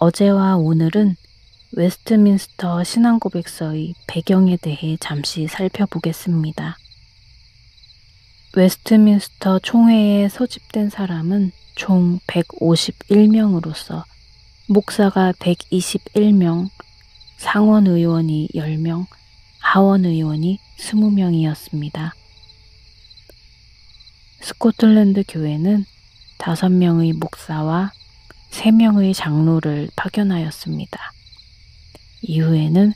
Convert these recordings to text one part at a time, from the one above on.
어제와 오늘은 웨스트민스터 신앙고백서의 배경에 대해 잠시 살펴보겠습니다. 웨스트민스터 총회에 소집된 사람은 총 151명으로서 목사가 121명, 상원의원이 10명, 하원의원이 20명이었습니다. 스코틀랜드 교회는 5명의 목사와 3명의 장로를 파견하였습니다. 이후에는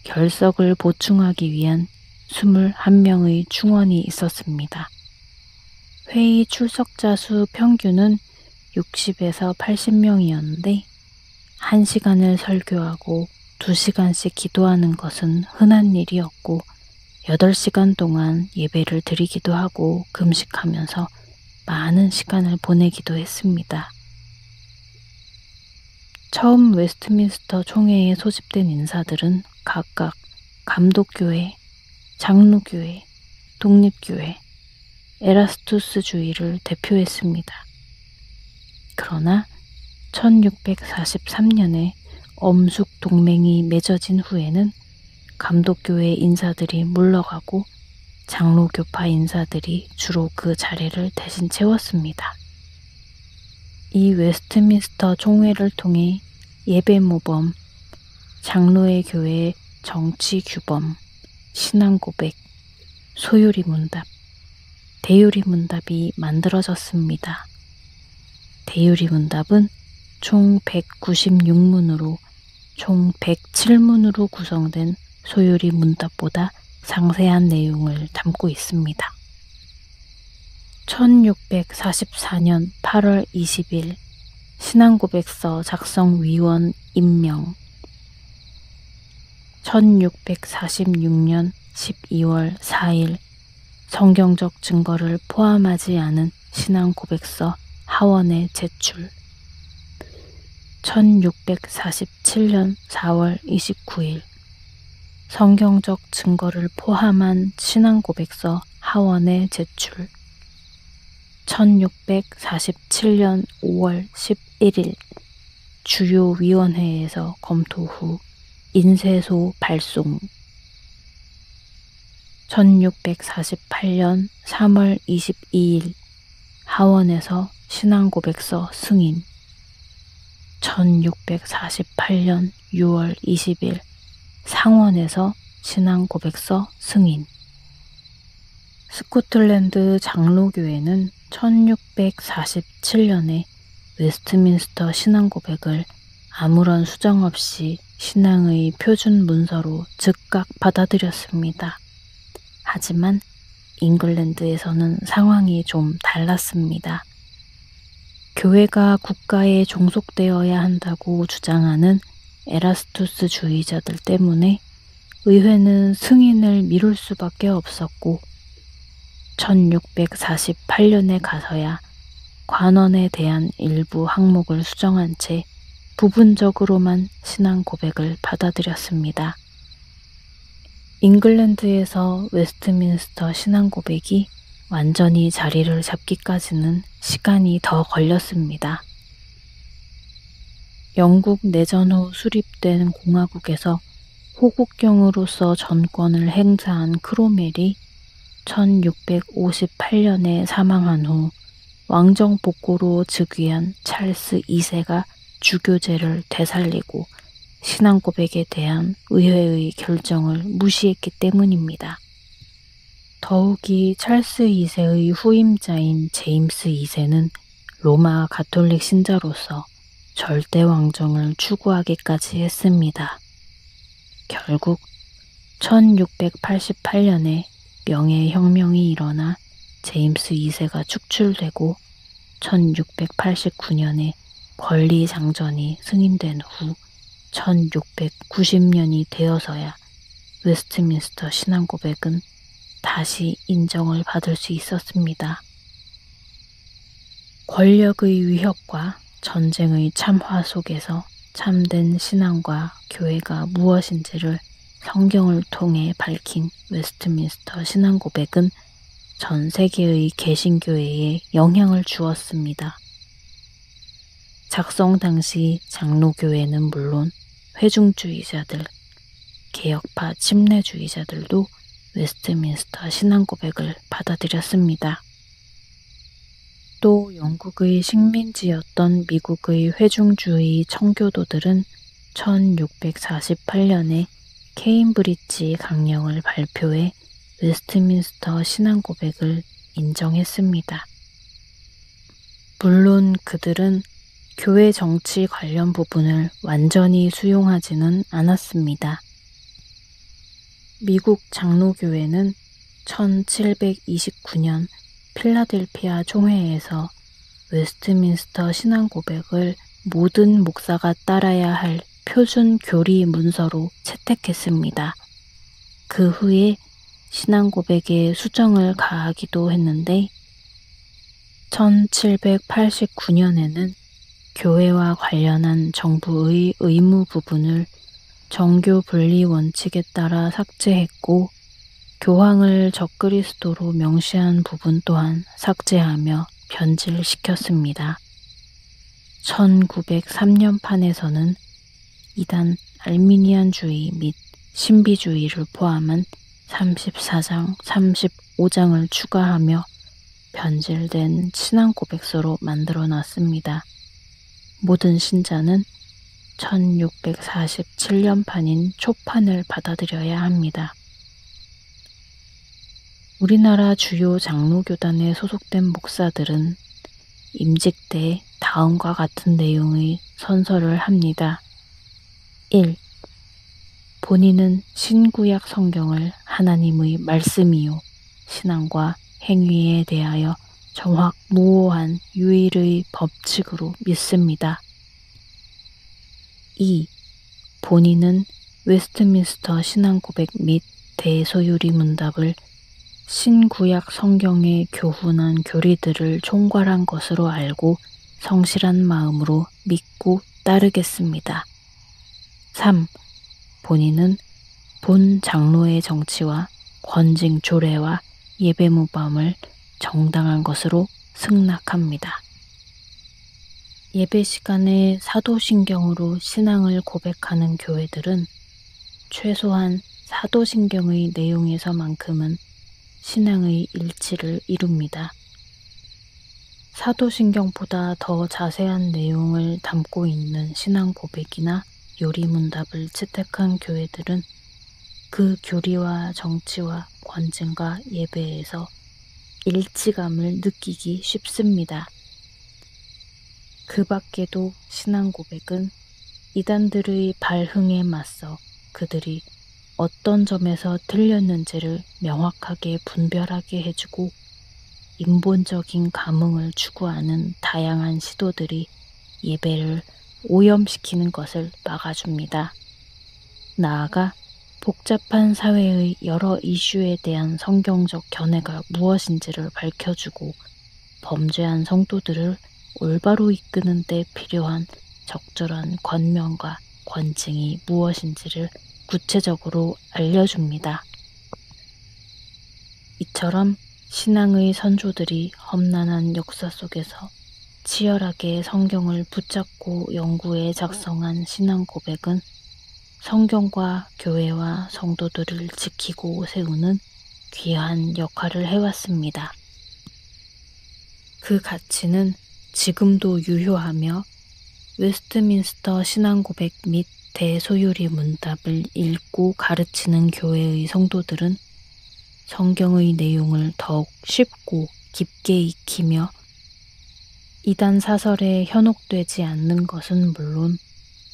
결석을 보충하기 위한 21명의 충원이 있었습니다. 회의 출석자 수 평균은 60에서 80명이었는데 1시간을 설교하고 2시간씩 기도하는 것은 흔한 일이었고 8시간 동안 예배를 드리기도 하고 금식하면서 많은 시간을 보내기도 했습니다. 처음 웨스트민스터 총회에 소집된 인사들은 각각 감독교회, 장로교회, 독립교회, 에라스투스주의를 대표했습니다. 그러나 1643년에 엄숙 동맹이 맺어진 후에는 감독교회 인사들이 물러가고 장로교파 인사들이 주로 그 자리를 대신 채웠습니다. 이 웨스트민스터 총회를 통해 예배모범, 장로의 교회 정치규범, 신앙고백, 소유리문답, 대유리문답이 만들어졌습니다. 대유리문답은 총 196문으로 총 107문으로 구성된 소유리문답보다 상세한 내용을 담고 있습니다. 1644년 8월 20일 신앙고백서 작성위원 임명 1646년 12월 4일 성경적 증거를 포함하지 않은 신앙고백서 하원에 제출 1647년 4월 29일 성경적 증거를 포함한 신앙고백서 하원에 제출 1647년 5월 11일 주요 위원회에서 검토 후 인쇄소 발송 1648년 3월 22일 하원에서 신앙고백서 승인 1648년 6월 20일 상원에서 신앙고백서 승인 스코틀랜드 장로교회는 1647년에 웨스트민스터 신앙고백을 아무런 수정 없이 신앙의 표준 문서로 즉각 받아들였습니다. 하지만 잉글랜드에서는 상황이 좀 달랐습니다. 교회가 국가에 종속되어야 한다고 주장하는 에라스투스주의자들 때문에 의회는 승인을 미룰 수밖에 없었고 1648년에 가서야 관원에 대한 일부 항목을 수정한 채 부분적으로만 신앙 고백을 받아들였습니다. 잉글랜드에서 웨스트민스터 신앙 고백이 완전히 자리를 잡기까지는 시간이 더 걸렸습니다. 영국 내전 후 수립된 공화국에서 호국경으로서 전권을 행사한 크로멜이 1658년에 사망한 후 왕정 복고로 즉위한 찰스 2세가 주교제를 되살리고 신앙 고백에 대한 의회의 결정을 무시했기 때문입니다. 더욱이 찰스 2세의 후임자인 제임스 2세는 로마 가톨릭 신자로서 절대 왕정을 추구하기까지 했습니다. 결국 1688년에 명예혁명이 일어나 제임스 2세가 축출되고 1689년에 권리장전이 승인된 후 1690년이 되어서야 웨스트민스터 신앙고백은 다시 인정을 받을 수 있었습니다. 권력의 위협과 전쟁의 참화 속에서 참된 신앙과 교회가 무엇인지를 성경을 통해 밝힌 웨스트민스터 신앙고백은 전 세계의 개신교회에 영향을 주었습니다. 작성 당시 장로교회는 물론 회중주의자들, 개혁파 침례주의자들도 웨스트민스터 신앙고백을 받아들였습니다. 또 영국의 식민지였던 미국의 회중주의 청교도들은 1648년에 케임브리지 강령을 발표해 웨스트민스터 신앙고백을 인정했습니다. 물론 그들은 교회 정치 관련 부분을 완전히 수용하지는 않았습니다. 미국 장로교회는 1729년 필라델피아 총회에서 웨스트민스터 신앙고백을 모든 목사가 따라야 할 표준 교리 문서로 채택했습니다. 그 후에 신앙고백에 수정을 가하기도 했는데 1789년에는 교회와 관련한 정부의 의무 부분을 정교 분리 원칙에 따라 삭제했고 교황을 적그리스도로 명시한 부분 또한 삭제하며 변질시켰습니다. 1903년판에서는 이단 알미니안주의 및 신비주의를 포함한 34장, 35장을 추가하며 변질된 신앙고백서로 만들어놨습니다. 모든 신자는 1647년판인 초판을 받아들여야 합니다. 우리나라 주요 장로교단에 소속된 목사들은 임직 때 다음과 같은 내용의 선서를 합니다. 1. 본인은 신구약 성경을 하나님의 말씀이요 신앙과 행위에 대하여 정확무오한 유일의 법칙으로 믿습니다. 2. 본인은 웨스트민스터 신앙고백 및 대소유리 문답을 신구약 성경의 교훈한 교리들을 총괄한 것으로 알고 성실한 마음으로 믿고 따르겠습니다. 3. 본인은 본 장로의 정치와 권징 조례와 예배 모범을 정당한 것으로 승낙합니다. 예배 시간에 사도신경으로 신앙을 고백하는 교회들은 최소한 사도신경의 내용에서만큼은 신앙의 일치를 이룹니다. 사도신경보다 더 자세한 내용을 담고 있는 신앙 고백이나 요리문답을 채택한 교회들은 그 교리와 정치와 권징과 예배에서 일치감을 느끼기 쉽습니다. 그 밖에도 신앙 고백은 이단들의 발흥에 맞서 그들이 어떤 점에서 틀렸는지를 명확하게 분별하게 해주고 인본적인 감흥을 추구하는 다양한 시도들이 예배를 오염시키는 것을 막아줍니다. 나아가 복잡한 사회의 여러 이슈에 대한 성경적 견해가 무엇인지를 밝혀주고 범죄한 성도들을 올바로 이끄는 데 필요한 적절한 권면과 권징이 무엇인지를 구체적으로 알려줍니다. 이처럼 신앙의 선조들이 험난한 역사 속에서 치열하게 성경을 붙잡고 연구해 작성한 신앙 고백은 성경과 교회와 성도들을 지키고 세우는 귀한 역할을 해왔습니다. 그 가치는 지금도 유효하며 웨스트민스터 신앙 고백 및 대소유리 문답을 읽고 가르치는 교회의 성도들은 성경의 내용을 더욱 쉽고 깊게 익히며 이단 사설에 현혹되지 않는 것은 물론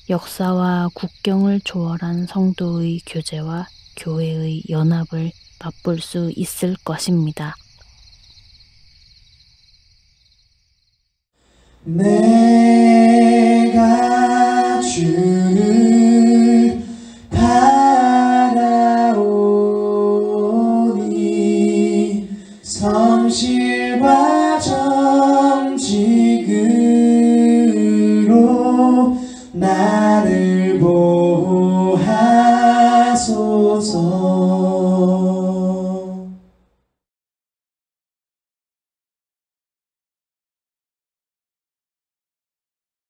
역사와 국경을 초월한 성도의 교제와 교회의 연합을 맛볼 수 있을 것입니다. 내가 주를 바라오니 성실과 정직 나를 보호하소서.